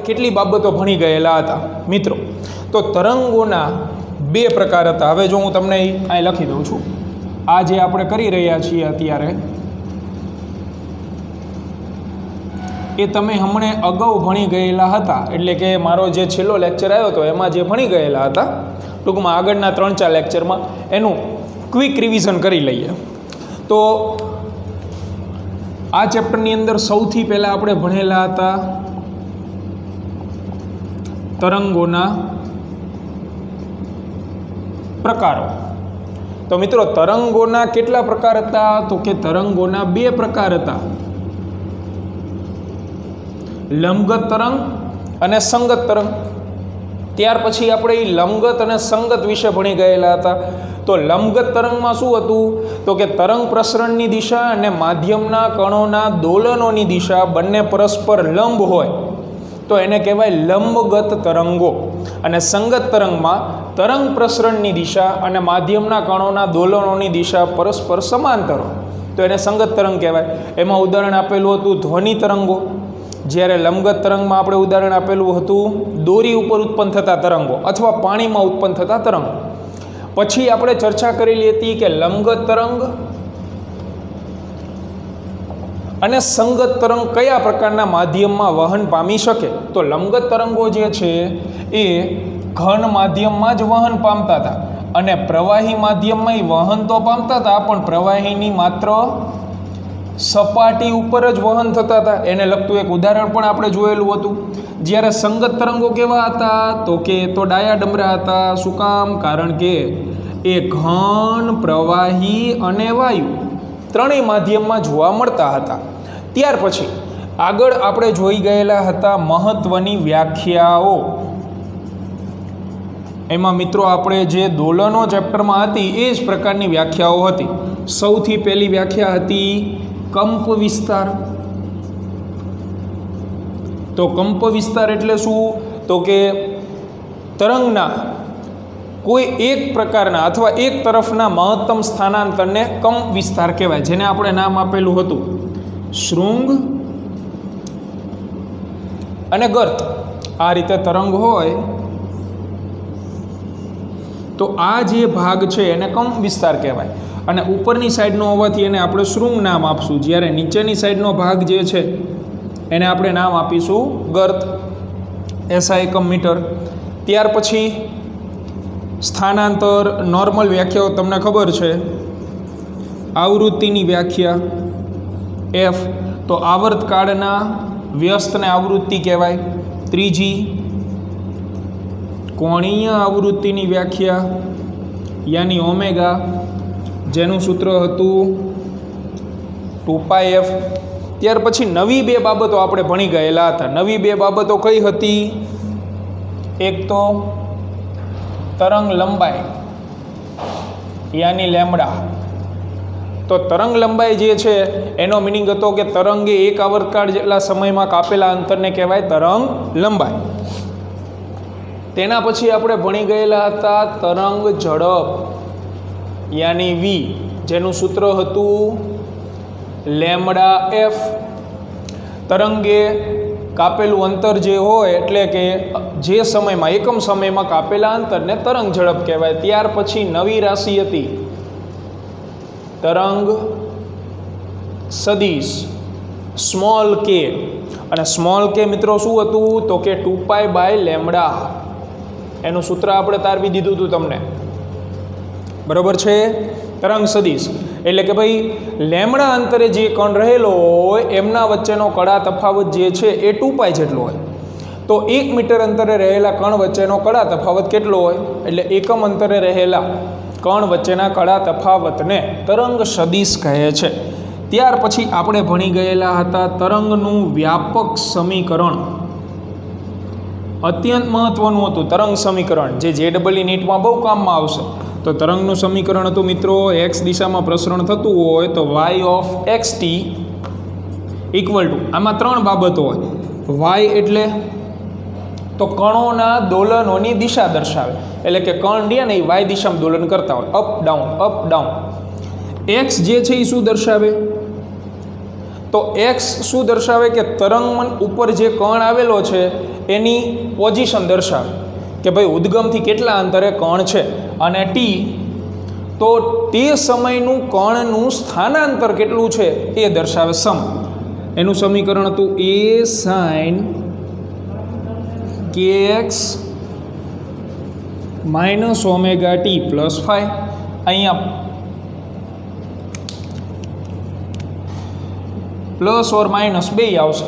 કેટલી બાબતો ભણી ગયેલા હતા મિત્રો. તો તરંગોના બે પ્રકાર હતા. હવે જો હું તમને અહીં લખી દઉં છું, આ જે આપણે કરી રહ્યા છીએ અત્યારે એ તમે હમણે અગાઉ ભણી ગયેલા હતા. એટલે કે મારો જે છેલ્લો લેક્ચર આવ્યો હતો એમાં જે ભણી ગયેલા હતા, ટૂંકમાં આગળના 3-4 લેક્ચરમાં એનું ક્વિક રિવિઝન કરી લઈએ. તો આ ચેપ્ટરની અંદર સૌથી પહેલાં આપણે ભણેલા હતા તરંગોના પ્રકારો. તો મિત્રો તરંગોના કેટલા પ્રકાર હતા? તો કે તરંગોના 2 પ્રકાર હતા, લંબગત તરંગ અને સંગત તરંગ. ત્યાર પછી આપણે એ લંબગત અને સંગત વિશે ભણી ગયેલા હતા. તો લંબગત તરંગમાં શું હતું? તો કે તરંગ પ્રસરણની દિશા અને માધ્યમના કણોના દોલનોની દિશા બંને પરસ્પર લંબ હોય તો એને કહેવાય લંબગત તરંગો. અને સંગત તરંગમાં તરંગ પ્રસરણની દિશા અને માધ્યમના કણોના દોલનોની દિશા પરસ્પર સમાંતર હોય તો એને સંગત તરંગ કહેવાય. એમાં ઉદાહરણ આપેલું હતું ધ્વનિ તરંગો. જ્યારે લંબગત તરંગમાં આપણે ઉદાહરણ આપેલું હતું દોરી ઉપર ઉત્પન્ન થતા તરંગો અથવા પાણીમાં ઉત્પન્ન થતા તરંગો. પછી આપણે ચર્ચા કરેલી હતી કે લંબગત તરંગ અને સંગત તરંગ કયા પ્રકારના માધ્યમમાં વહન પામી શકે. તો લંબગત તરંગો જે છે એ ઘન માધ્યમમાં જ વહન પામતા હતા અને પ્રવાહી માધ્યમમાં વહન તો પામતા હતા, પણ પ્રવાહીની માત્ર સપાટી ઉપર જ વહન થતા હતા. એને લગતું એક ઉદાહરણ પણ આપણે જોયેલું હતું. જ્યારે સંગત તરંગો કેવા હતા? તો કે તો ડાયા ડમરા હતા. શું કામ? કારણ કે એ ઘન, પ્રવાહી અને વાયુ ત્રણેય માધ્યમમાં જોવા મળતા હતા. ત્યાર પછી આગળ આપણે જોઈ ગયેલા હતા મહત્વની વ્યાખ્યાઓ. એમાં મિત્રો આપણે જે દોલનો ચેપ્ટરમાં હતી એ જ પ્રકારની વ્યાખ્યાઓ હતી. સૌથી પહેલી વ્યાખ્યા હતી કંપ વિસ્તાર. તો કંપ વિસ્તાર એટલે શું? તો કે તરંગના કોઈ એક પ્રકારના અથવા એક તરફના મહત્તમ સ્થાનાંતરને કંપ વિસ્તાર કહેવાય, જેને આપણે નામ આપેલું હતું શૃંગ અને ગર્ત. આ રીતે તરંગ હોય તો આ જે ભાગ છે એને કંપ વિસ્તાર કહેવાય અને ઉપરની સાઈડનો હોવાથી એને આપણે શૃંગ નામ આપશું. જ્યારે નીચેની સાઈડનો ભાગ જે છે એને આપણે નામ આપીશું ગર્ત, એસઆઈ એકમ મીટર. ત્યાર પછી સ્થાનાંતર નોર્મલ વ્યાખ્યાઓ તમને ખબર છે. આવૃત્તિની વ્યાખ્યા એફ, તો આવર્તકાળના વ્યસ્તને આવૃત્તિ કહેવાય. ત્રીજી કોણીય આવૃત્તિની વ્યાખ્યા યાની ઓમેગા, જેનું સૂત્ર હતું 2πf. ત્યાર પછી નવી 2 બાબતો આપણે ભણી ગયેલા હતા. નવી 2 બાબતો કઈ હતી? એક તો તરંગ લંબાઈ યાની લેમ્બડા. તો તરંગ લંબાઈ જે છે એનો મિનિંગ હતો કે તરંગે એક આવર્તકાળ જેટલા સમયમાં કાપેલા અંતરને કહેવાય તરંગ લંબાઈ. તેના પછી આપણે ભણી ગયેલા હતા તરંગ ઝડપ યાની વી, જેનું સૂત્ર હતું લેમ્બડા એફ. તરંગે કાપેલું અંતર જે હોય એટલે કે જે સમયમાં એકમ સમયમાં કાપેલા અંતરને તરંગ ઝડપ કહેવાય. ત્યાર પછી નવી રાશિ હતી તરંગ સદિશ સ્મોલ કે. અને સ્મોલ કે મિત્રો શું હતું? તો કે 2π/લેમ્બડા. એનું સૂત્ર આપણે તારવી દીધું હતું તમને, બરોબર છે? તરંગ સદિશ એટલે કે ભાઈ લેમ્બડા અંતરે જે કણ રહેલો હોય એમના વચ્ચેનો કડા તફાવત જે છે એ 2π જેટલો હોય. તો 1 મીટર અંતરે રહેલા કણ વચ્ચેનો કડા તફાવત કેટલો હોય? એટલે એકમ અંતરે રહેલા કણ વચ્ચેના કડા તફાવતને તરંગ સદિશ કહે છે. ત્યાર પછી આપણે ભણી ગયેલા હતા તરંગનું વ્યાપક સમીકરણ. અત્યંત મહત્વનું હતું તરંગ સમીકરણ, જે JEE નીટમાં બહુ કામમાં આવશે. તો તરંગનું સમીકરણ હતું મિત્રો, x દિશામાં પ્રસરણ થતું હોય તો y of xt equal to, આમાં 3 બાબતો હોય. y એટલે તો કણોના દોલનોની દિશા દર્શાવે, એટલે કે કણ રહ્યા ને એ y દિશામાં દોલન કરતા હોય, up down up down. x જે છે એ શું દર્શાવે? તો એક્સ શું દર્શાવે કે તરંગ ઉપર જે કણ આવેલો છે એની પોઝિશન દર્શાવે કે ભાઈ ઉદ્ગમથી કેટલા અંતરે કણ છે, અને ટી તો તે સમયનું કણનું સ્થાનાંતર કેટલું છે એ દર્શાવે સમ. એનું સમીકરણ હતું એ સાઇન કે x minus omega T plus 5. અહીંયા પ્લસ ઓર માઇનસ બે આવશે.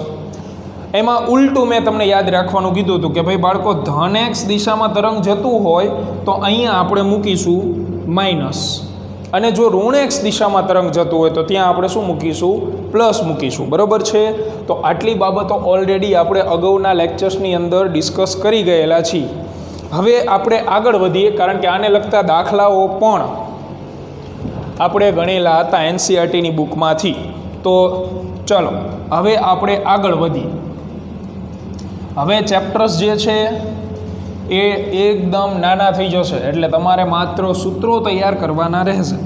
એમાં ઉલટું મેં તમને યાદ રાખવાનું કીધું હતું કે ભાઈ બાળકો ધન એક્સ દિશામાં તરંગ જતું હોય તો અહીંયા આપણે મૂકીશું માઇનસ, અને જો ઋણ એક્સ દિશામાં તરંગ જતું હોય તો ત્યાં આપણે શું મૂકીશું? પ્લસ મૂકીશું. બરાબર છે. તો આટલી બાબતો ઓલરેડી આપણે અગાઉના લેક્ચર્સની અંદર ડિસ્કસ કરી ગયેલા છીએ. હવે આપણે આગળ વધીએ, કારણ કે આને લગતા દાખલાઓ પણ આપણે ગણેલા હતા એનસીઈઆરટીની બુકમાંથી. તો ચલો હવે આપણે આગળ વધીએ. હવે ચેપ્ટર્સ જે છે એ એકદમ નાના થઈ જશે, એટલે તમારે માત્ર સૂત્રો તૈયાર કરવાના રહેશે.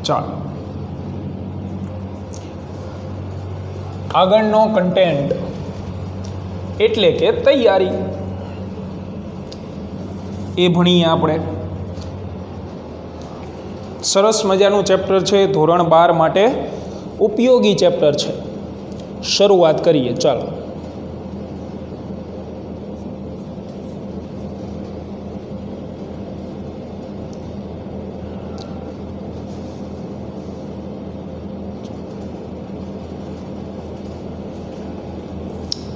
ચાલો આગળનો કન્ટેન્ટ એટલે કે તૈયારી એ ભણીએ આપણે. સરસ મજાનું ચેપ્ટર છે, ધોરણ 12 માટે ઉપયોગી ચેપ્ટર છે. શરૂઆત કરીએ. ચાલો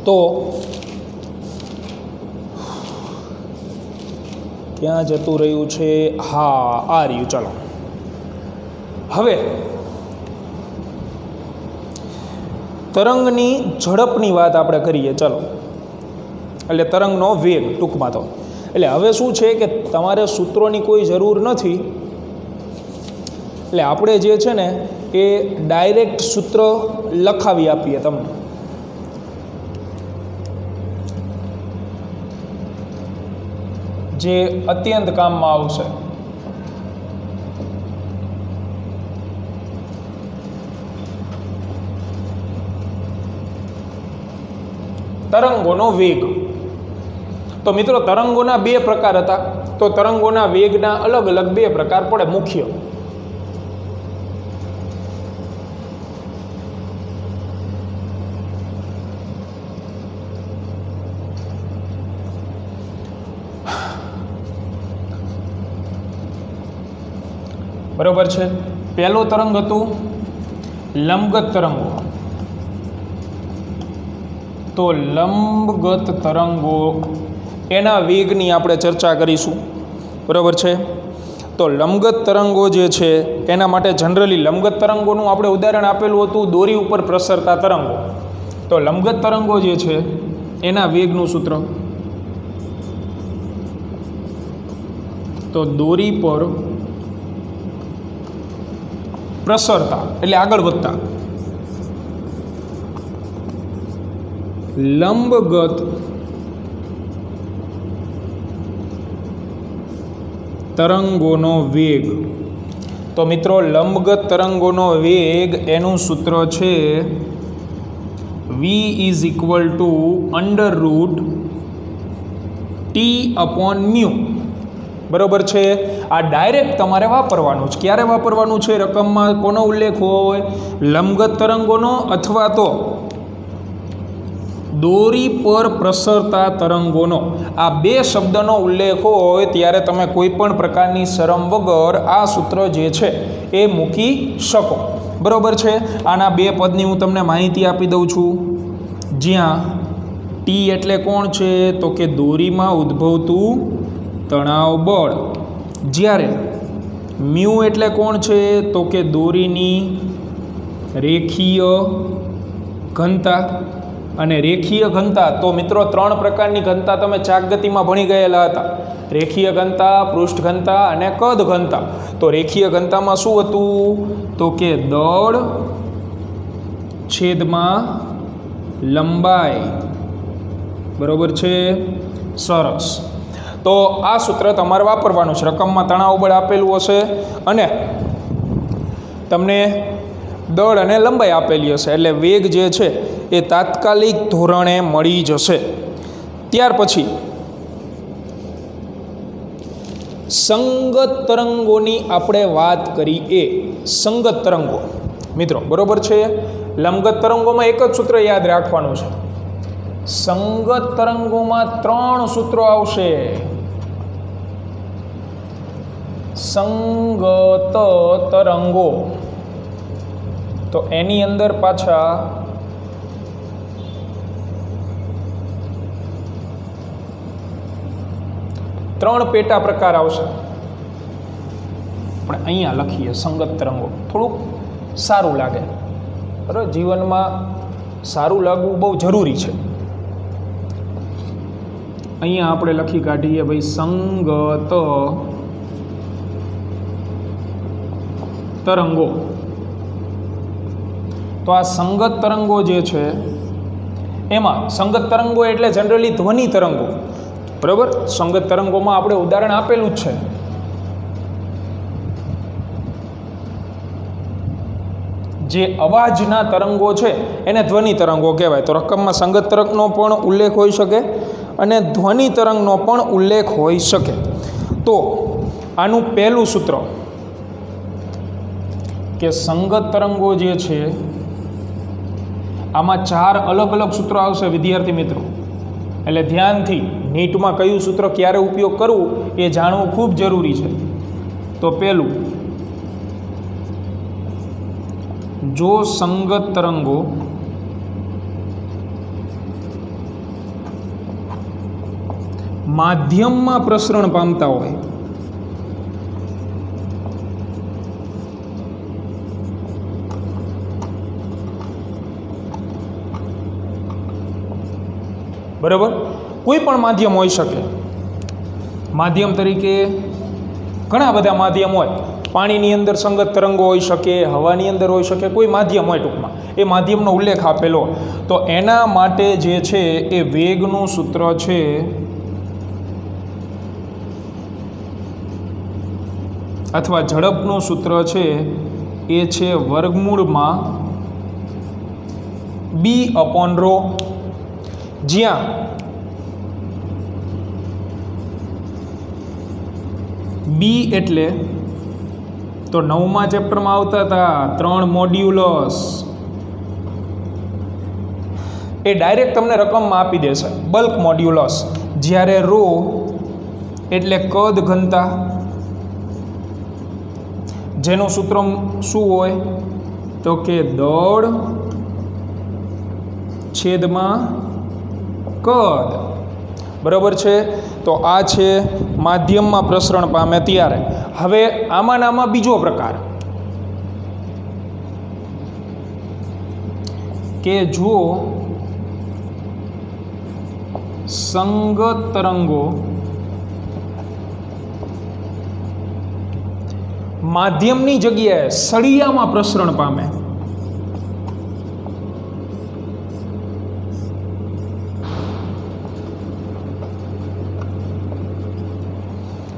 તો ક્યાં જતું રહ્યું છે? હા, આ રહ્યું. ચાલો હવે તરંગની ઝડપની વાત આપણે કરીએ. ચાલો, એટલે તરંગનો વેગ ટૂંકમાં તો. એટલે હવે શું છે કે તમારે સૂત્રોની કોઈ જરૂર નથી. એટલે આપણે જે છે ને એ ડાયરેક્ટ સૂત્ર લખાવી આપીએ તમને. જે અત્યંત કામમાં આવશે. તરંગોનો વેગ. તો મિત્રો તરંગોના બે પ્રકાર હતા. તો તરંગોના વેગના અલગ અલગ બે પ્રકાર પડે મુખ્ય. બરોબર છે. પહેલો તરંગ હતું લંબગત તરંગો. તો લંબગત તરંગો એના વેગની આપણે ચર્ચા કરીશું. બરાબર છે. તો લંબગત તરંગો જે છે એના માટે જનરલી લંબગત તરંગોનું આપણે ઉદાહરણ આપેલું હતું દોરી ઉપર પ્રસરતા તરંગો. તો લંબગત તરંગો જે છે એના વેગનું સૂત્ર, તો દોરી પર પ્રસરતા એટલે આગળ વધતા લંબગત તરંગોનો વેગ. તો મિત્રો લંબગત તરંગોનો વેગ એનું સૂત્ર છે v = √T/μ. બરાબર છે. આ ડાયરેક્ટ તમારે વાપરવાનું છે. ક્યારે વાપરવાનું છે? રકમમાં કોનો ઉલ્લેખ હોય? લંબગત તરંગોનો અથવા તો દોરી પર પ્રસરતા તરંગોનો. આ બે શબ્દનો ઉલ્લેખ હોય ત્યારે તમે કોઈ પણ પ્રકારની શરમ વગર આ સૂત્ર જે છે એ મૂકી શકો. બરાબર છે. આના બે પદની હું તમને માહિતી આપી દઉં છું. જ્યાં ટી એટલે કોણ છે? તો કે દોરીમાં ઉદ્ભવતું તણાવ બળ. જ્યારે મ્યુ એટલે કોણ છે? તો કે દોરીની રેખીય ઘનતા. અને રેખીય ઘનતા, તો મિત્રો 3 પ્રકારની ઘનતા તમે ચાક ગતિમાં ભણી ગયેલા હતા. રેખીય ઘનતા, પૃષ્ઠ ઘનતા અને કદ ઘનતા. તો રેખીય ઘનતામાં શું હતું? તો કે દળ છેદમાં લંબાઈ. બરોબર છે, સરસ. તો આ સૂત્ર તમારે વાપરવાનું છે. રકમમાં તણાવ બળ આપેલું હશે અને તમને દળ અને લંબાઈ આપેલી હશે, એટલે વેગ જે છે એ તાત્કાલિક ધોરણે મળી જશે. ત્યાર પછી સંગત તરંગોની આપણે વાત કરીએ. સંગત તરંગો મિત્રો, બરોબર છે. લંબગત તરંગોમાં એક જ સૂત્ર યાદ રાખવાનું છે. સંગત તરંગોમાં 3 સૂત્રો આવશે. સંગત તરંગો, તો એની અંદર પાછા ત્રણ પેટા પ્રકાર આવશે. પણ અહીંયા લખીએ સંગત તરંગો, થોડુંક સારું લાગે. બરાબર, જીવનમાં સારું લાગવું બહુ જરૂરી છે. અહીંયા આપણે લખી કાઢીએ ભાઈ સંગત તરંગો. તો આ સંગત તરંગો જે છે એમાં સંગત તરંગો એટલે જનરલી ધ્વનિ તરંગો. બરાબર, સંગત તરંગોમાં આપણે ઉદાહરણ આપેલું જ છે. જે અવાજના તરંગો છે એને ધ્વનિ તરંગો કહેવાય. તો રકમમાં સંગત તરંગનો પણ ઉલ્લેખ હોઈ શકે અને ધ્વનિ તરંગનો પણ ઉલ્લેખ હોઈ શકે. તો આનું પહેલું સૂત્ર કે સંગત તરંગો જે છે આમાં 4 અલગ અલગ સૂત્રો આવશે વિદ્યાર્થી મિત્રો. એટલે ધ્યાનથી નીટમાં કયું સૂત્ર ક્યારે ઉપયોગ કરવું એ જાણવું ખૂબ જરૂરી છે. તો પહેલું, જો સંગત તરંગો માધ્યમમાં પ્રસરણ પામતા હોય, બરાબર, કોઈ પણ માધ્યમ હોઈ શકે. માધ્યમ તરીકે ઘણા બધા માધ્યમ હોય. પાણીની અંદર સંગત તરંગો હોઈ શકે, હવાની અંદર હોઈ શકે, કોઈ માધ્યમ હોય ટૂંકમાં, એ માધ્યમનો ઉલ્લેખ આપેલો. તો એના માટે જે છે એ વેગનું સૂત્ર છે અથવા ઝડપનું સૂત્ર છે એ છે વર્ગમૂળમાં b/ρ, જ્યાં બી એટલે તો 9મા ચેપ્ટરમાં આવતા હતા 3 મોડ્યુલસ, એ ડાયરેક્ટ તમને રકમમાં આપી દેશે બલ્ક મોડ્યુલસ. જ્યારે ρ એટલે કદ ઘનતા, જેનું સૂત્ર શું હોય તો કે દળ છેદમાં કદ. બરાબર છે. તો આ છે માધ્યમમાં પ્રસરણ પામે ત્યારે. હવે આમાં બીજો પ્રકાર કે જો સંગત તરંગો માધ્યમની જગ્યાએ સળિયામાં પ્રસરણ પામે,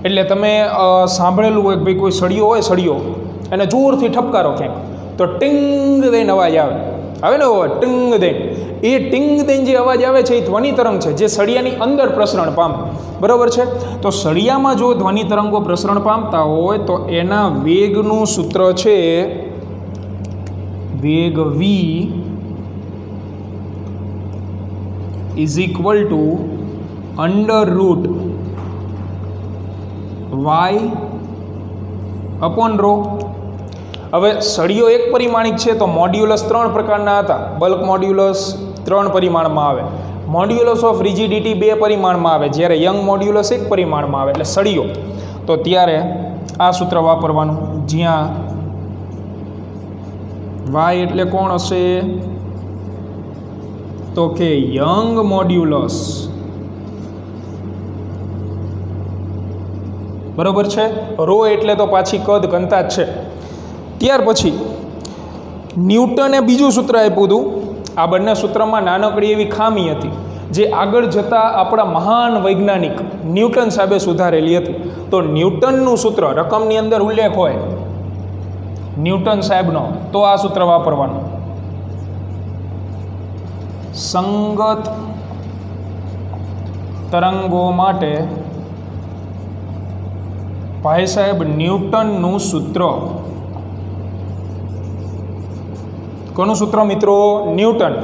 એટલે તમે સાંભળેલું હોય કે ભાઈ કોઈ સળિયો હોય, સળિયો એને જોરથી ઠપકારો ક્યાંક તો ટિંગ દઈને અવાજ આવે ને ટિંગ દઈને. એ ટિંગ દઈને જે અવાજ આવે છે એ ધ્વનિ તરંગ છે જે સળિયાની અંદર પ્રસરણ પામે. બરાબર છે. તો સળિયામાં જો ધ્વનિ તરંગો પ્રસરણ પામતા હોય તો એના વેગનું સૂત્ર છે વેગ v = y/ρ. હવે સળિયો એક પરિમાણિક છે તો મોડ્યુલસ 3 પ્રકારના હતા. બલ્ક મોડ્યુલસ 3 પરિમાણમાં આવે, મોડ્યુલસ ઓફ રિજિડિટી 2 પરિમાણમાં આવે, જ્યારે યંગ મોડ્યુલસ 1 પરિમાણમાં આવે. એટલે સળિયો તો ત્યારે આ સૂત્ર વાપરવાનું, જ્યાં y એટલે કોણ હશે તો કે યંગ મોડ્યુલસ, બરોબર છે. રો એટલે તો પાછી કદ કંતા જ છે. ત્યાર પછી ન્યૂટને બીજું સૂત્ર આપ્યું હતું. આ બંને સૂત્રમાં નાનકડી એવી ખામી હતી જે આગળ જતાં આપણા મહાન વૈજ્ઞાનિક ન્યૂટન સાહેબે સુધારેલી હતી. તો ન્યૂટનનું સૂત્ર રકમની અંદર ઉલ્લેખ હોય ન્યૂટન સાહેબનો, તો આ સૂત્ર વાપરવાનું. સંગત તરંગો માટે ભાઈ સાહેબ ન્યૂટનનું સૂત્ર. કોનું સૂત્ર મિત્રો? ન્યૂટન.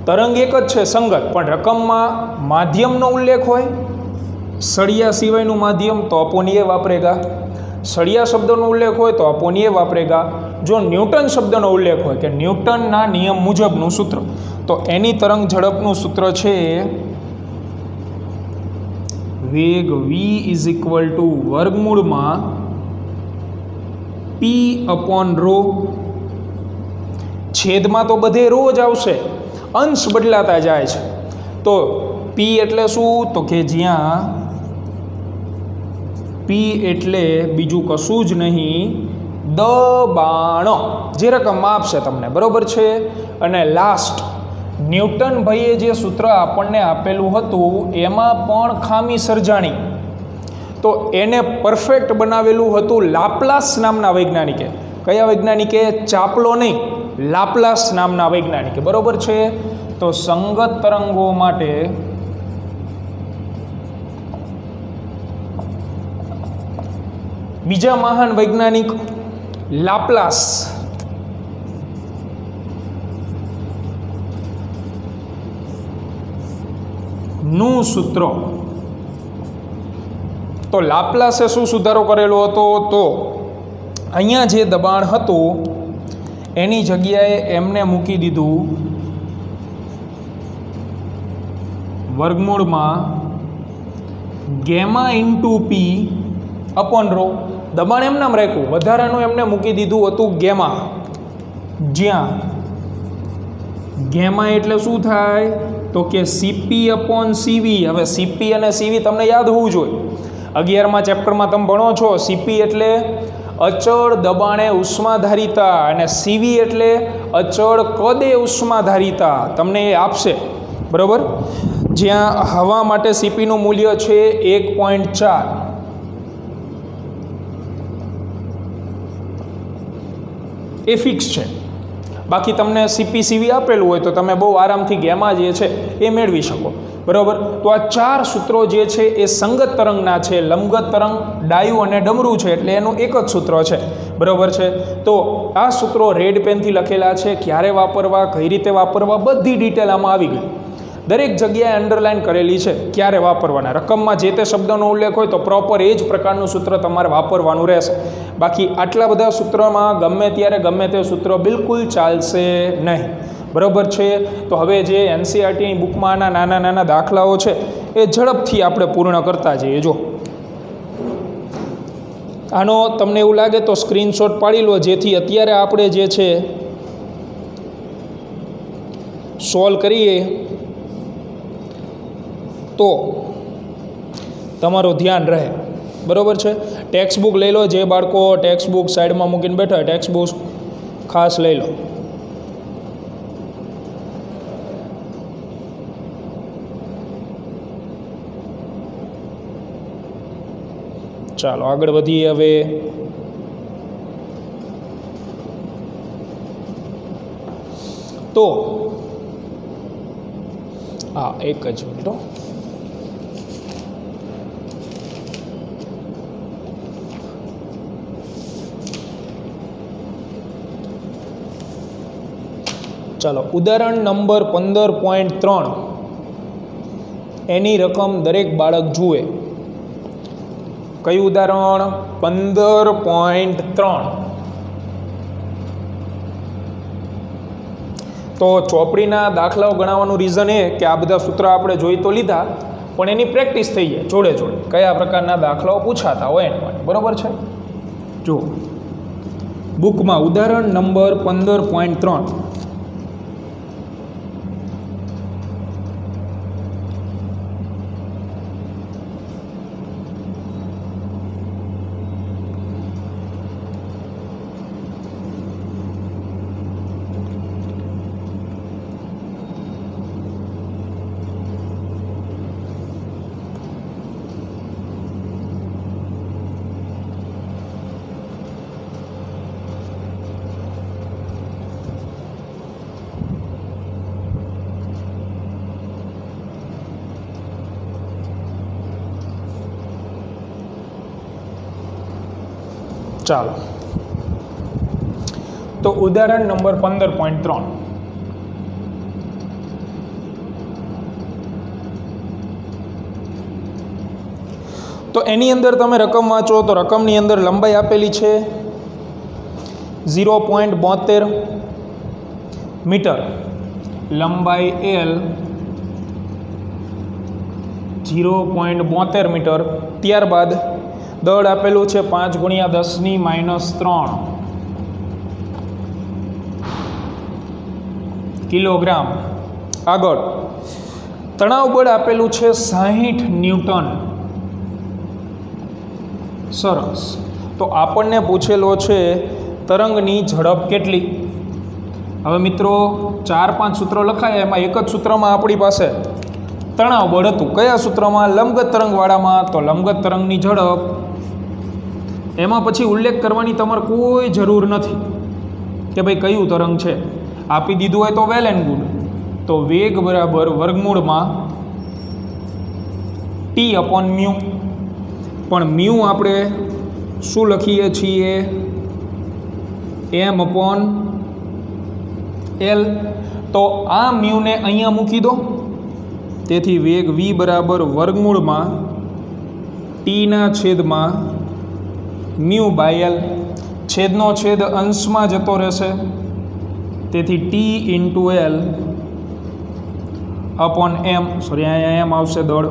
તરંગ એક જ છે સંગત, પણ રકમમાં માધ્યમનો ઉલ્લેખ હોય, સળિયા સિવાયનું માધ્યમ તો અપોનીય વાપરેગા, સળિયા શબ્દનો ઉલ્લેખ હોય તો અપોનીય વાપરેગા. જો ન્યૂટન શબ્દનો ઉલ્લેખ હોય કે ન્યૂટનના નિયમ મુજબનું સૂત્ર, તો એની તરંગ ઝડપનું સૂત્ર છે વેગ v ઇઝ ઇક્વલ ટુ વર્ગમૂળમાં p અપોન રો. છેદમાં તો બધે રો જ આવશે, અંશ બદલાતા જાય છે. તો p એટલે શું? તો કે જ્યાં p એટલે બીજું કશું જ નહીં, દબાણ, જે રકમ આપશે તમને, બરોબર છે. અને લાસ્ટ ન્યૂટન ભાઈએ જે સૂત્ર આપણને આપેલું હતું એમાં પણ ખામી સર્જાણી, તો એને પરફેક્ટ બનાવેલું હતું લાપ્લાસ નામના વૈજ્ઞાનિકે. કયા વૈજ્ઞાનિકે? ચાપલો નહીં, લાપ્લાસ નામના વૈજ્ઞાનિકે, બરોબર છે. તો સંગત તરંગો માટે બીજા મહાન વૈજ્ઞાનિક લાપ્લાસ નું સૂત્ર. તો લાપ્લાસે શું સુધારો કરેલો હતો? તો અહીંયા જે દબાણ હતું એની જગ્યાએ એમને મૂકી દીધું વર્ગમૂળમાં ગેમા ઇન્ટુ પી અપોન રો. દબાણ એમ નામ રાખ્યું, વધારાનું એમને મૂકી દીધું હતું ગેમા, જ્યાં ગેમા એટલે શું થાય? તો કે સીપી અપોન સીવી. હવે સીપી અને સીવી તમને યાદ હોવું જોઈએ, 11મા ચેપ્ટરમાં તમે ભણો છો. સીપી એટલે અચળ દબાણે ઉષ્માધારિતા અને સીવી એટલે અચળ કદે ઉષ્માધારિતા, તમને એ આપશે, બરાબર. જ્યાં હવા માટે સીપીનું મૂલ્ય છે 1.4. એ ફિક્સ છે. બાકી તમને સીપી સીવી આપેલું હોય તો તમે બહુ આરામથી ગેમા જે છે એ મેળવી શકો, બરાબર. તો આ 4 સૂત્રો જે છે એ સંગત તરંગના છે. લંબગત તરંગ, ડાયું અને ડમરું છે એટલે એનું એક જ સૂત્ર છે, બરાબર છે. તો આ સૂત્રો રેડ પેનથી લખેલા છે. ક્યારે વાપરવા, કઈ રીતે વાપરવા, બધી ડિટેલ આમાં આવી ગઈ. દરેક જગ્યાએ અંડરલાઇન કરેલી છે ક્યારે વાપરવાના. રકમમાં જે તે શબ્દનો ઉલ્લેખ હોય તો પ્રોપર એ જ પ્રકારનું સૂત્ર તમારે વાપરવાનું રહેશે. બાકી આટલા બધા સૂત્રોમાં ગમે ત્યારે ગમે તે સૂત્ર બિલકુલ ચાલશે નહીં, બરાબર છે. તો હવે જે એનસીઈઆરટીની બુકમાં આના નાના નાના દાખલાઓ છે એ ઝડપથી આપણે પૂર્ણ કરતા જઈએ. જો આનો તમને એવું લાગે તો સ્ક્રીનશોટ પાડી લો, જેથી અત્યારે આપણે જે છે સોલ્વ કરીએ તો તમારું ધ્યાન રહે, બરાબર છે. ટેક્સ્ટ બુક લઈ લો. જે બાળકો ટેક્સ્ટ બુક સાઈડમાં મૂકીને બેઠા, ટેક્સ્ટ બુક ખાસ લઈ લો. ચાલો આગળ વધીએ હવે. તો હા, એક જ મિનિટ. ચાલો ઉદાહરણ નંબર 15.3. એની રકમ દરેક બાળક જુએ. કયું ઉદાહરણ? 15.3. તો ચોપડીના દાખલાઓ ગણાવવાનું રીઝન એ કે આ બધા સૂત્ર આપણે જોઈ તો લીધા, પણ એની પ્રેક્ટિસ થઈ જાય જોડે જોડે, કયા પ્રકારના દાખલાઓ પૂછાતા હોય એના માટે, બરાબર છે. જો બુકમાં ઉદાહરણ નંબર 15.3. ચાલો, તો ઉદાહરણ નંબર 15.3. તો એની અંદર તમે રકમ વાંચો તો રકમની અંદર લંબાઈ આપેલી છે 0.72 મીટર, લંબાઈ L 0.72 મીટર. ત્યારબાદ દળ આપેલું છે 5 × 10⁻³ કિલોગ્રામ. આગળ તણાવ બળ આપેલું છે 60 ન્યૂટન. સરસ. તો આપણને પૂછેલો છે તરંગની ઝડપ કેટલી. હવે મિત્રો 4-5 સૂત્રો લખાયા, એમાં એક જ સૂત્રમાં આપણી પાસે તણાવ બળ હતું. કયા સૂત્રમાં? લંબગત તરંગવાળામાં. તો લંબગત તરંગની ઝડપ, એમાં પછી ઉલ્લેખ કરવાની તમારે કોઈ જરૂર નથી કે ભાઈ કયું તરંગ છે. આપી દીધું હોય તો વેલ એન્ડ ગુડ. તો વેગ બરાબર વર્ગમૂળમાં T/μ. પણ મ્યુ આપણે શું લખીએ છીએ? m/L. તો આ મ્યુને અહીંયા મૂકી દો. તેથી વેગ v બરાબર વર્ગમૂળમાં T/μ/L. છેદનો છેદ અંશમાં જતો રહેશે, તેથી T/L/m. અહીંયા એમ આવશે દળ.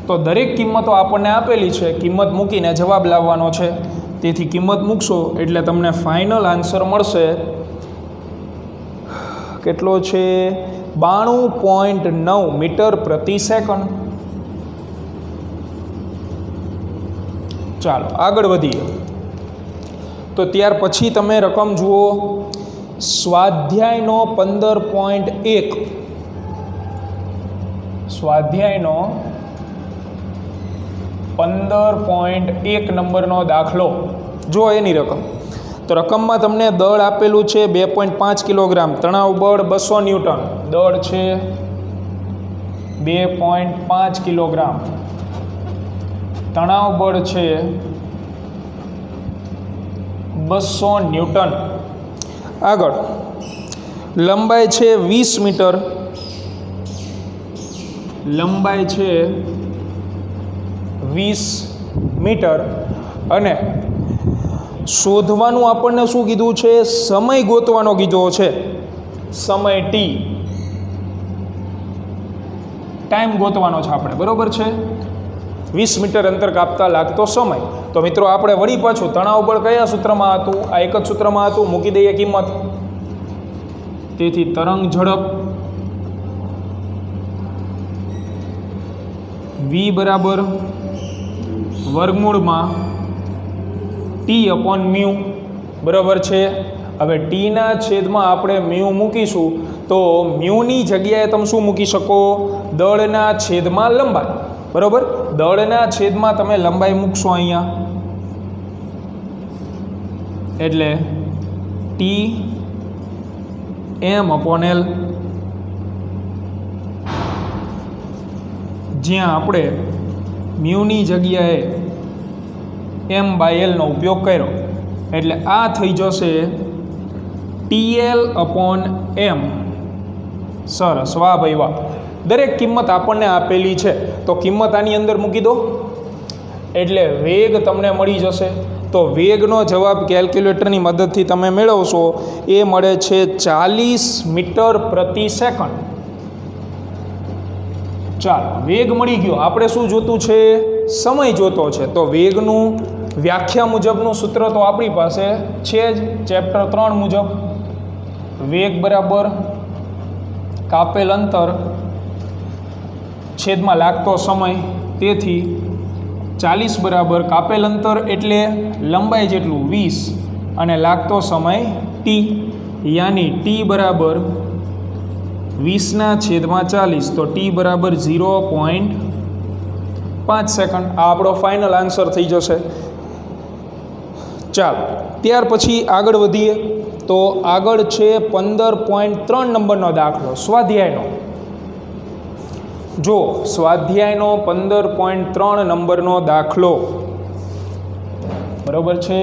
તો દરેક કિંમતો આપણને આપેલી છે, કિંમત મૂકીને જવાબ લાવવાનો છે. તેથી કિંમત મૂકશો એટલે તમને ફાઇનલ આન્સર મળશે. કેટલો છે? 92.9 મીટર પ્રતિ સેકન્ડ. ચાલો આગળ વધીએ. તો ત્યાર પછી તમે રકમ જુઓ, સ્વાધ્યાયનો 15.1. સ્વાધ્યાયનો 15.1 નંબરનો દાખલો. જો એની રકમ. તો રકમમાં તમને દળ આપેલું છે 2.5 કિલોગ્રામ, તણાવ બળ 200 ન્યૂટન. દળ છે 2.5 કિલોગ્રામ, તણાવ બળ છે 200 ન્યૂટન. આગળ લંબાઈ છે 20 મીટર. લંબાઈ છે 20 મીટર. અને શોધવાનું આપણને શું કીધું છે? સમય ગોતવાનો કીધો છે. સમય T, ટાઈમ ગોતવાનો છે આપણે, બરોબર છે? 20 મીટર અંતર કાપતા લાગતો સમય. તો મિત્રો આપણે વળી પાછું તણાવ બળ કયા સૂત્રમાં હતું? આ એક જ સૂત્રમાં હતું. મૂકી દઈએ કિંમત. તેથી તરંગ ઝડપ v બરાબર વર્ગમૂળમાં T/μ. બરાબર છે. હવે ટીના છેદમાં આપણે મ્યુ મૂકીશું, તો મ્યુની જગ્યાએ તમે શું મૂકી શકો? દળના છેદમાં લંબાઈ. બરાબર, દળના છેદમાં તમે લંબાઈ મૂકશો અહીંયા, એટલે T/m/L. જ્યાં આપણે મ્યુની જગ્યાએ m/L નો ઉપયોગ કર્યો, એટલે આ થઈ જશે TL/m. સરસ, વાહ ભાઈ વાહ. દરેક કિંમત આપણને આપેલી છે, તો કિંમત આની અંદર મૂકી દો એટલે વેગ તમને મળી જશે. તો વેગનો જવાબ કેલ્ક્યુલેટરની મદદથી તમે મેળવશો. એ મળે છે 40 મીટર પ્રતિ સેકન્ડ. ચાલો, વેગ મળી ગયો. આપણે શું જોતું છે? સમય જોતો છે. તો વેગનું વ્યાખ્યા મુજબનું સૂત્ર તો આપણી પાસે છે જ, ચેપ્ટર 3 મુજબ. વેગ બરાબર કાપેલ અંતર છેદમાં લાગતો સમય. તેથી 40 બરાબર કાપેલ અંતર એટલે લંબાઈ જેટલું 20 અને લાગતો સમય T, યાની T બરાબર 20/40. તો T બરાબર 0.5 સેકન્ડ. આ આપણો ફાઇનલ આન્સર થઈ જશે. ચાલો ત્યાર પછી આગળ વધીએ. તો આગળ છે 15.3 નંબરનો દાખલો, સ્વાધ્યાયનો. જો સ્વાધ્યાયનો 15.3 નંબરનો દાખલો, બરોબર છે,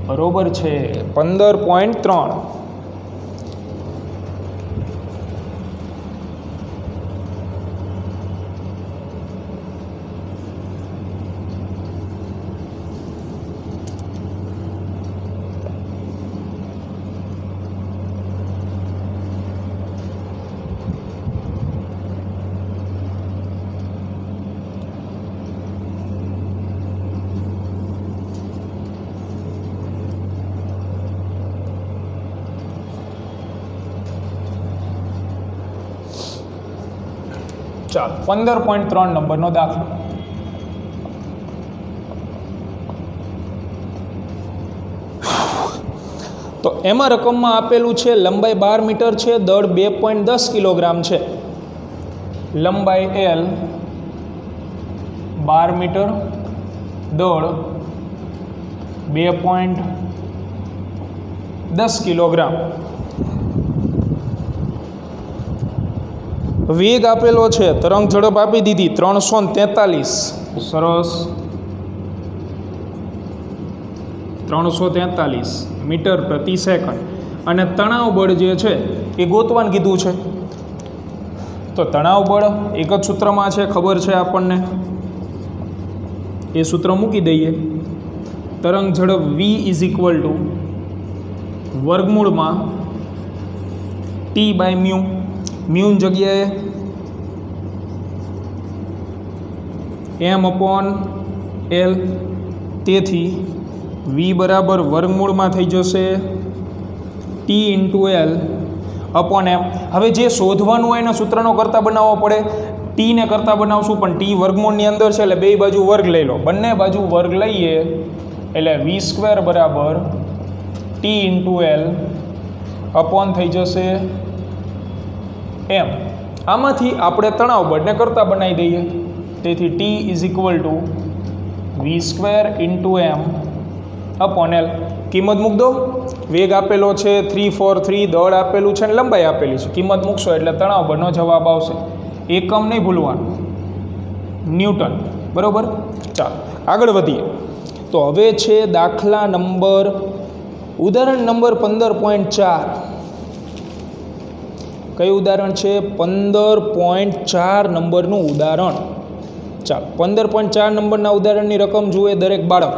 બરોબર છે. 15.3. ચાલો 15.3 નંબરનો દાખલો. તો એમાં રકમમાં આપેલું છે લંબાઈ 12 મીટર છે, દળ 2.10 કિલોગ્રામ છે. લંબાઈ L 12 મીટર, દળ 2.10 કિલોગ્રામ. વેગ આપેલો છે, તરંગ ઝડપ આપી દીધી 343. સરસ, 343 મીટર પ્રતિ સેકન્ડ. અને તણાવ બળ જે છે એ ગોતવાનું કીધું છે. તો તણાવ બળ એક જ સૂત્રમાં છે, ખબર છે આપણને, એ સૂત્ર મૂકી દઈએ. તરંગ ઝડપ v ઇઝ ઇક્વલ ટુ વર્ગમૂળમાં t બાય મ્યુ. મ્યુની જગ્યાએ m/l. તેથી v બરાબર વર્ગમૂળમાં થઈ જશે t × l અપોન m. હવે જે શોધવાનું હોય એને સૂત્રનો કરતા બનાવવો પડે. ટીને કરતા બનાવશું, પણ ટી વર્ગમૂળની અંદર છે એટલે બે બાજુ વર્ગ લઈ લો. બંને બાજુ વર્ગ લઈએ એટલે v² બરાબર t × l અપોન થઈ જશે m. આમાંથી આપણે તણાવ બળને કરતા બનાવી દઈએ. તેથી t is equal two v² × m upon l. કિંમત મૂક દો. વેગ આપેલો છે 343, દળ આપેલું છે અને લંબાઈ આપેલી છે. કિંમત મૂકશો એટલે તણાવ બળનો જવાબ આવશે. એકમ નહીં ભૂલવાનું, ન્યૂટન. બરાબર. ચાલો આગળ વધીએ. તો હવે છે દાખલા નંબર, ઉદાહરણ નંબર 15.4. કયું ઉદાહરણ છે? 15.4 નંબરનું ઉદાહરણ. ચાલો 15.4 નંબરના ઉદાહરણની રકમ જુએ દરેક બાળક.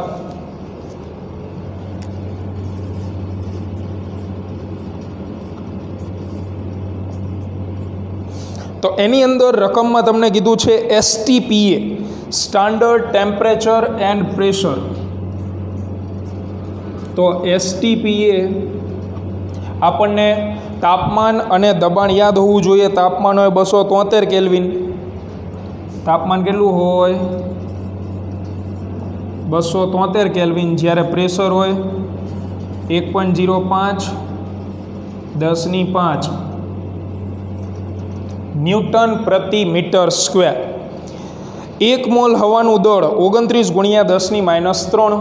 તો એની અંદર રકમમાં તમને કીધું છે STPA, standard temperature and pressure. તો STPA આપણને તાપમાન અને દબાણ યાદ હોવું જોઈએ. તાપમાન હોય 273 કેલ્વિન. તાપમાન કેટલું હોય? 273 કેલ્વિન. જ્યારે પ્રેશર હોય 1.05 10⁵ ન્યૂટન પ્રતિ મીટર સ્ક્વેર. 1 મોલ હવાનું દળ 29 × 10⁻3.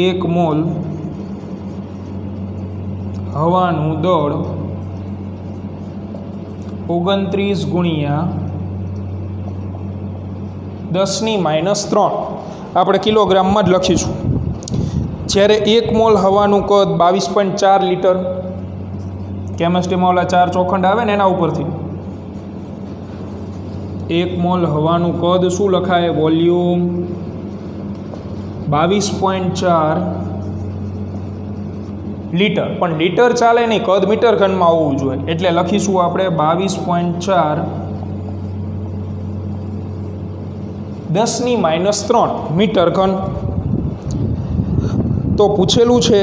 1 મોલ હવાનું દળ 29 × 10⁻3 આપણે કિલોગ્રામમાં જ લખીશું. જ્યારે 1 મોલ હવાનું કદ 22.4 લીટર. કેમિસ્ટ્રીમાં ઓલા 4 ચોખંડ આવે ને એના ઉપરથી 1 મોલ હવાનું કદ શું લખાય? Volume 22.4 litre. પણ લીટર ચાલે નહીં, કદ મીટર ઘનમાં હોવું જોઈએ. એટલે લખીશું આપણે 22.4 10⁻3 મીટર ઘન. તો પૂછેલું છે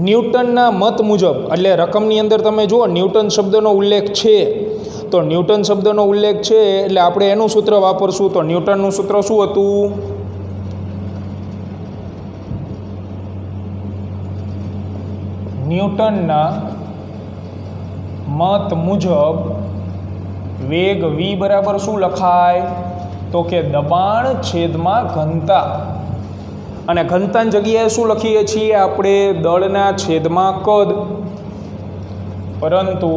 ન્યૂટનના મત મુજબ, એટલે રકમની અંદર તમે જુઓ ન્યૂટન શબ્દનો ઉલ્લેખ છે. તો ન્યૂટન શબ્દનો ઉલ્લેખ છે એટલે આપણે એનું સૂત્ર વાપરશું. તો ન્યૂટનનું સૂત્ર શું હતું? ન્યૂટનના મત મુજબ વેગ v બરાબર શું લખાય? તો કે દબાણ છેદમાં ઘનતા. અને ઘનતાની જગ્યાએ શું લખીએ છીએ આપણે? દળના છેદમાં કદ. પરંતુ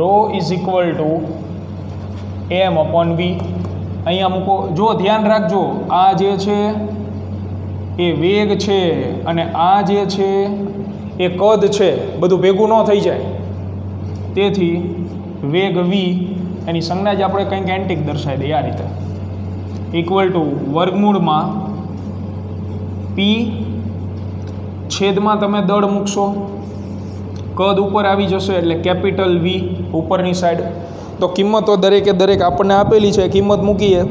ρ is equal to M upon V અહીંયા મૂકો. જો ધ્યાન રાખજો, આ જે છે એ વેગ છે અને આ જે છે એ કદ છે, બધું ભેગું ન થઈ જાય. તેથી વેગ વી એની સંજ્ઞા જ આપણે કંઈક એન્ટિક દર્શાવી દઈએ આ રીતે, ઇક્વલ ટુ વર્ગમૂળમાં પી છેદમાં તમે દળ મૂકશો, કદ ઉપર આવી જશે એટલે કેપિટલ વી ઉપરની સાઈડ. તો કિંમતો દરેકે દરેક આપણને આપેલી છે, કિંમત મૂકીએ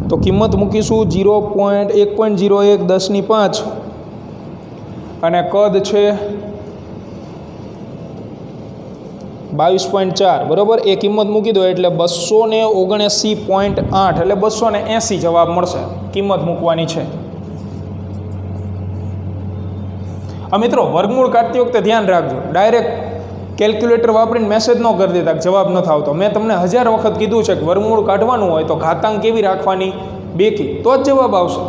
તો કિંમત મૂકીશું 1.01 10⁵ અને કદ છે 22.4 બરાબર. એ કિંમત મૂકી દો એટલે 279.8 એટલે 280 જવાબ મળશે. કિંમત મૂકવાની છે. આ મિત્રો વર્ગમૂળ કાઢતી વખતે ધ્યાન રાખજો, ડાયરેક્ટ કેલ્ક્યુલેટર વાપરીને મેસેજ ન કરી દેતા કે જવાબ નથી આવતો. મેં તમને 1000 વખત કીધું છે કે વર્ગમૂળ કાઢવાનું હોય તો ઘાતાંક કેવી રાખવાની, બેકી, તો જ જવાબ આવશે,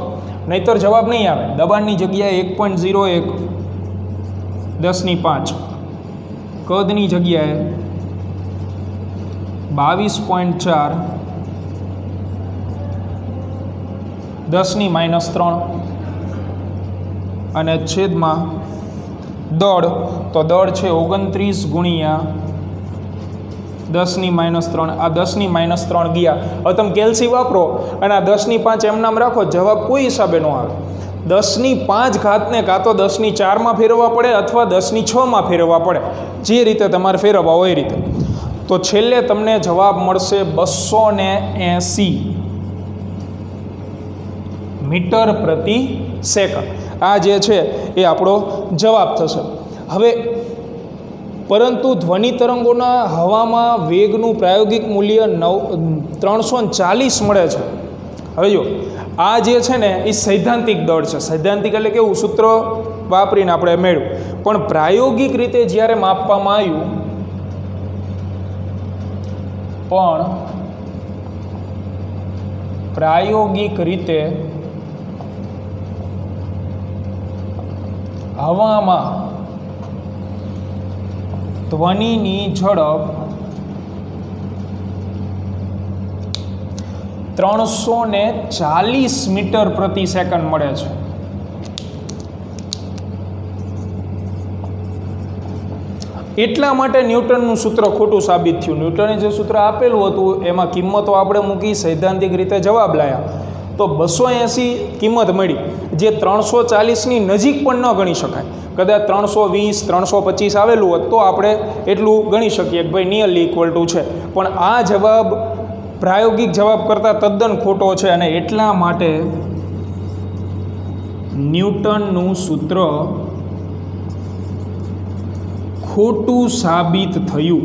નહીંતર જવાબ નહીં આવે. દબાણની જગ્યાએ 1.01 10⁵, કદની જગ્યાએ 22.4 10⁻³ અને છેદમાં દળ, તો દળ છે 29 ગુણ્યા 10⁻³ આ 10⁻³ ગયા. હવે તમે કેલ્સી વાપરો અને આ 10⁵ એમ નામ રાખો, જવાબ કોઈ હિસાબે ન આવે. 10⁵ ઘાતને કાં તો 10⁴ ફેરવવા પડે અથવા 10⁶ ફેરવવા પડે, જે રીતે તમારે ફેરવવા હોય એ રીતે. તો છેલ્લે તમને જવાબ મળશે 280 મીટર પ્રતિ સેકન્ડ. આ જે છે એ આપણો જવાબ થશે. હવે પરંતુ ધ્વનિ તરંગોના હવામાં વેગનું પ્રાયોગિક મૂલ્ય 340 મળે છે. હવે જો આ જે છે ને એ સૈદ્ધાંતિક દળ છે. સૈદ્ધાંતિક એટલે કેવું, સૂત્ર વાપરીને આપણે મેળવ્યું, પણ પ્રાયોગિક રીતે જ્યારે માપવામાં આવ્યું, પણ પ્રાયોગિક રીતે હવામાં ધ્વનિની ઝડપ 340 મીટર પ્રતિ સેકન્ડ મળે છે. એટલા માટે ન્યૂટનનું સૂત્ર ખોટું સાબિત થયું. ન્યૂટને જે સૂત્ર આપેલું હતું એમાં કિંમતો આપણે મૂકી, સૈદ્ધાંતિક રીતે જવાબ લાયા તો 280 કિંમત મળી, જે 340ની નજીક પણ ન ગણી શકાય. કદાચ 320 325 આવેલું હોત તો આપણે એટલું ગણી શકીએ કે ભાઈ નિયરલી ઇક્વલ ટુ છે, પણ આ જવાબ પ્રાયોગિક જવાબ કરતાં તદ્દન ખોટો છે. અને એટલા માટે ન્યૂટનનું સૂત્ર ખોટું સાબિત થયું.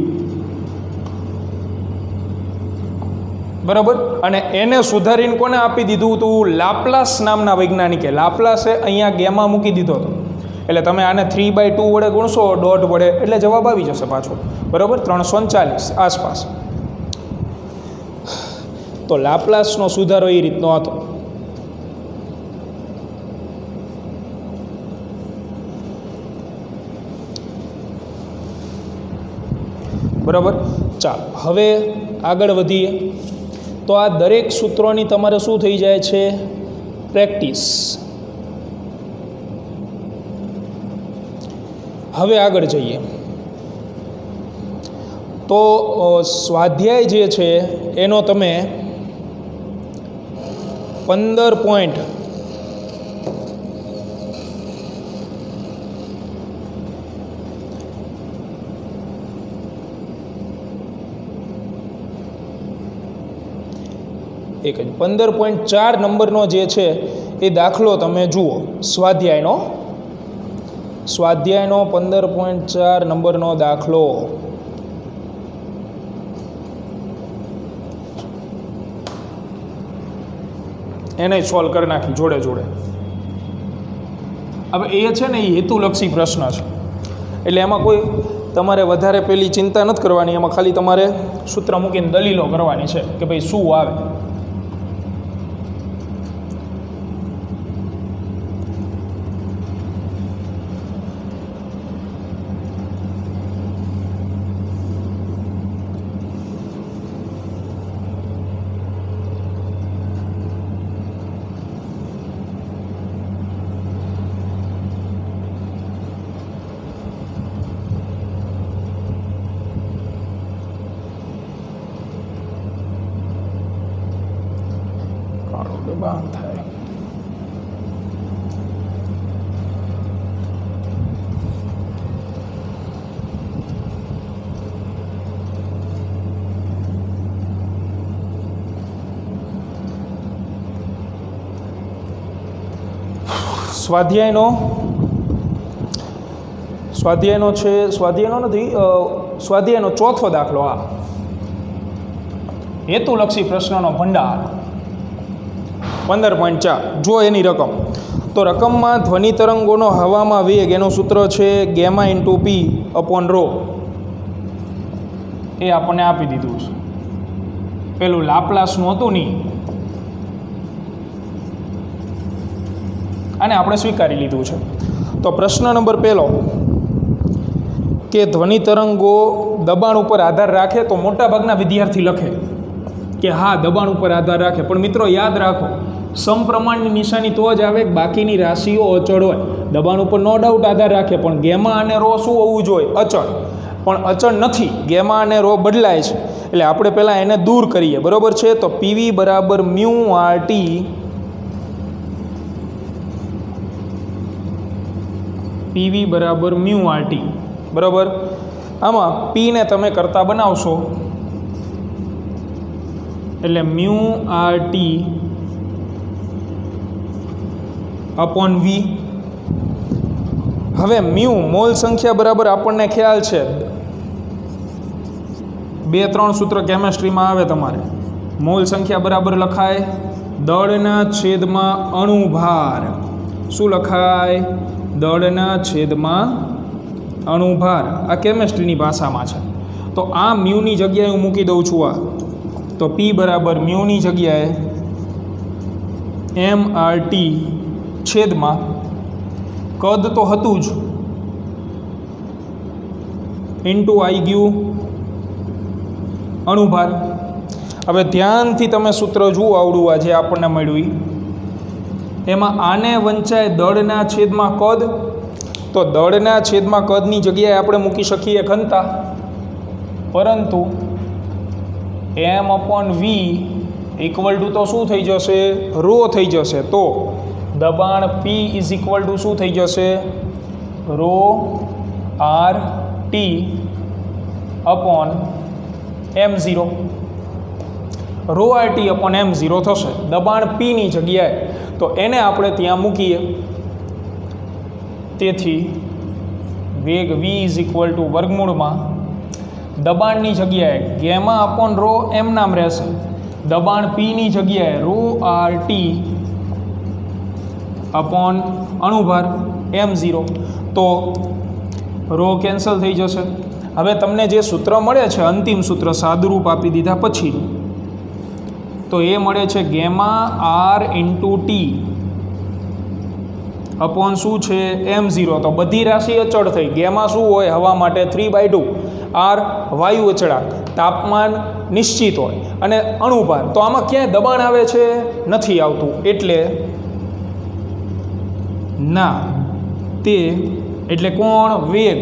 બરાબર. અને એને સુધારીને કોને આપી દીધું હતું? લાપ્લાસ નામના વૈજ્ઞાનિકે. લાપ્લાસે અહીંયા ગેમા મૂકી દીધો હતો. એટલે તમે આને 3/2 વડે ગુણશો, ડોટ વડે, એટલે જવાબ આવી જશે પાછો. બરાબર, 340 આસપાસ. તો લાપ્લાસનો સુધારો એ રીતનો હતો. બરાબર. ચાલો હવે આગળ વધીએ. તો આ દરેક સૂત્રોની તમારે શું થઈ જાય છે? પ્રેક્ટિસ. હવે આગળ જઈએ તો સ્વાધ્યાય જે છે એનો તમે 15 પોઈન્ટ એક 15.4 નંબરનો જે છે એ દાખલો તમે જુઓ. સ્વાધ્યાયનો 15.4 નંબરનો દાખલો. એને સોલ્વ કરી નાખી જોડે જોડે. હવે એ છે ને એ હેતુલક્ષી પ્રશ્ન છે, એટલે એમાં કોઈ તમારે વધારે પેલી ચિંતા નથી કરવાની. એમાં ખાલી તમારે સૂત્ર મૂકીને દલીલો કરવાની છે કે ભાઈ શું આવે. દબાણ થાય. સ્વાધ્યાયનો ચોથો દાખલો. આ હેતુલક્ષી પ્રશ્નનો ભંડાર 15.4. જો એની રકમ, તો રકમમાં ધ્વનિ તરંગોનો હવામાં વેગ એનું સૂત્ર છે ગેમા ઇન્ટુ પી અપોન રો. એ આપણને આપી દીધું છે. પેલું લાપ્લાસનું હતું નહીં, અને આપણે સ્વીકારી લીધું છે. તો પ્રશ્ન નંબર પહેલો કે ધ્વનિ તરંગો દબાણ ઉપર આધાર રાખે, તો મોટાભાગના વિદ્યાર્થી લખે કે હા દબાણ ઉપર આધાર રાખે. પણ મિત્રો યાદ રાખો, સમપ્રમાણની નિશાની તો જ આવે, બાકીની રાશિઓ અચળ હોય. દબાણ ઉપર નો ડાઉટ આધાર રાખે, પણ ગેમા અને રો શું હોવું જોઈએ? અચળ. પણ અચળ નથી, ગેમા અને રો બદલાય છે. એટલે આપણે પહેલાં એને દૂર કરીએ, બરાબર છે. તો પીવી બરાબર મ્યુ આર ટી, પીવી બરાબર મ્યુ આર ટી, બરાબર. આમાં પીને તમે કરતા બનાવશો એટલે મ્યુ આર ટી અપોન વી. હવે મ્યુ મોલ સંખ્યા બરાબર આપણને ખ્યાલ છે, 2-3 સૂત્ર કેમેસ્ટ્રીમાં આવે તમારે. મોલ સંખ્યા બરાબર લખાય દળના છેદમાં અણુભાર. શું લખાય? દળના છેદમાં અણુભાર. આ કેમેસ્ટ્રીની ભાષામાં છે. તો આ મ્યુની જગ્યાએ હું મૂકી દઉં છું આ. તો પી બરાબર મ્યુની જગ્યાએ એમ આર ટી છેદમાં કદ તો હતું જ ઇન્ટુ આવી ગયું અણુભાર. હવે ધ્યાનથી તમે સૂત્ર જુઓ, આવડું આ જે આપણને મળ્યું એમાં આને વંચાય દળના છેદમાં કદ. તો દળના છેદમાં કદની જગ્યાએ આપણે મૂકી શકીએ ઘનતા, પરંતુ M upon V equal to તો શું થઈ જશે? રો થઈ જશે. તો દબાણ પી ઇઝ ઇક્વલ ટુ શું થઈ જશે? Rho R T upon M0. Rho R T upon M0 થશે દબાણ પીની જગ્યાએ. તો એને આપણે ત્યાં મૂકીએ. તેથી વેગ v ઇઝ ઇક્વલ ટુ વર્ગમૂળમાં દબાણની જગ્યાએ ગેમા અપોન રો એમ નામ રહેશે, દબાણ પીની જગ્યાએ રો આર ટી અપોન અણુભાર M0. તો રો કેન્સલ થઈ જશે. હવે તમને જે સૂત્ર મળે છે, અંતિમ સૂત્ર સાદુરૂપ આપી દીધા પછી, તો એ મળે છે gamma R into T upon શું છે? M0. તો બધી રાશિ અચળ થઈ. ગેમા શું હોય હવા માટે? 3/2. આર વાયુ અચળાંક, તાપમાન નિશ્ચિત હોય, અને અણુભાર. તો આમાં ક્યાંય દબાણ આવે છે? નથી આવતું. એટલે ના, તે એટલે કોણ? વેગ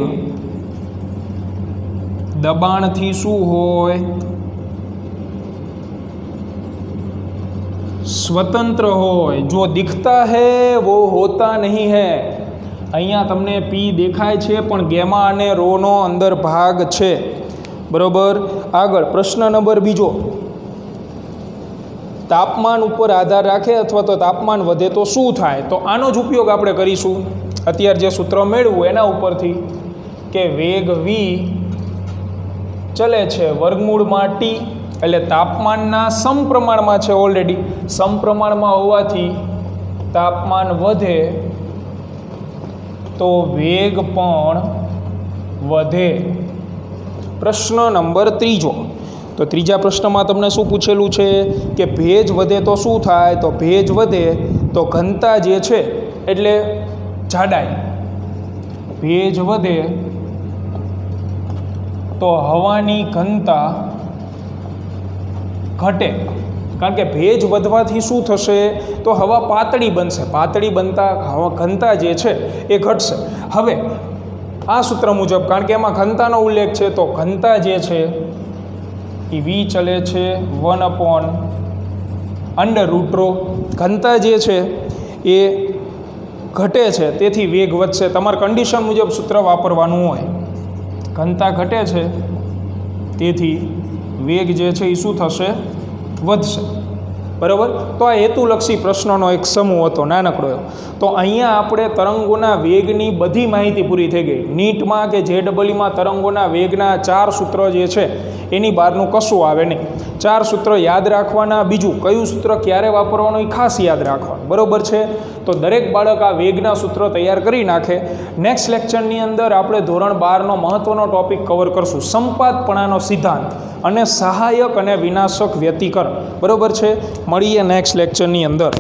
દબાણથી શું હોય? स्वतंत्र હોય. जो दिखता है वो होता नहीं है. અહીંયા તમને પી દેખાય છે, પણ ગેમા અને રોનો અંદર ભાગ છે, બરોબર. આગળ પ્રશ્ન નંબર બીજો, તાપમાન ઉપર આધાર રાખે અથવા તો તાપમાન વધે તો શું થાય? તો આનો જ ઉપયોગ આપણે કરીશું અત્યારે જે સૂત્ર મેળવું એના ઉપરથી, કે વેગ વી ચલે છે વર્ગમૂળમાં ટી, એટલે તાપમાનના સમપ્રમાણમાં છે. ઓલરેડી સમપ્રમાણમાં હોવાથી તાપમાન વધે તો વેગ પણ વધે. પ્રશ્ન નંબર ત્રીજો, તો ત્રીજા પ્રશ્નમાં તમને શું પૂછેલું છે કે ભેજ વધે તો શું થાય? તો ભેજ વધે તો ઘનતા જે છે એટલે જાડાઈ, ભેજ વધે તો હવાની ઘનતા ઘટે. કારણ કે ભેજ વધવાથી શું થશે? તો હવા પાતળી બનશે. પાતળી બનતા હવા ઘનતા જે છે એ ઘટશે. હવે આ સૂત્ર મુજબ, કારણ કે એમાં ઘનતાનો ઉલ્લેખ છે, તો ઘનતા જે છે એ વી ચલે છે 1/, અંડર √ρ. ઘનતા જે છે એ ઘટે છે તેથી વેગ વધશે. તમારે કન્ડિશન મુજબ સૂત્ર વાપરવાનું હોય. ઘનતા ઘટે છે તેથી વેગ જે છે એ શું થશે? વધશે. બરાબર. તો આ હેતુલક્ષી પ્રશ્નોનો એક સમૂહ હતો નાનકડો એવો. તો અહીંયા આપણે તરંગોના વેગની બધી માહિતી પૂરી થઈ ગઈ. નીટમાં કે JEEમાં તરંગોના વેગના 4 સૂત્ર જે છે એની બહારનું કશું આવે નહીં. 4 સૂત્ર યાદ રાખવાના. બીજું કયું સૂત્ર ક્યારે વાપરવાનું એ ખાસ યાદ રાખવાનું. બરાબર છે. તો દરેક બાળક આ વેગના સૂત્રો તૈયાર કરી નાખે. નેક્સ્ટ લેક્ચરની અંદર આપણે ધોરણ 12નો મહત્ત્વનો ટોપિક કવર કરશું, સંપાતપણાનો સિદ્ધાંત અને સહાયક અને વિનાશક વ્યતિકરણ. બરાબર છે. મળીએ નેક્સ્ટ લેક્ચરની અંદર.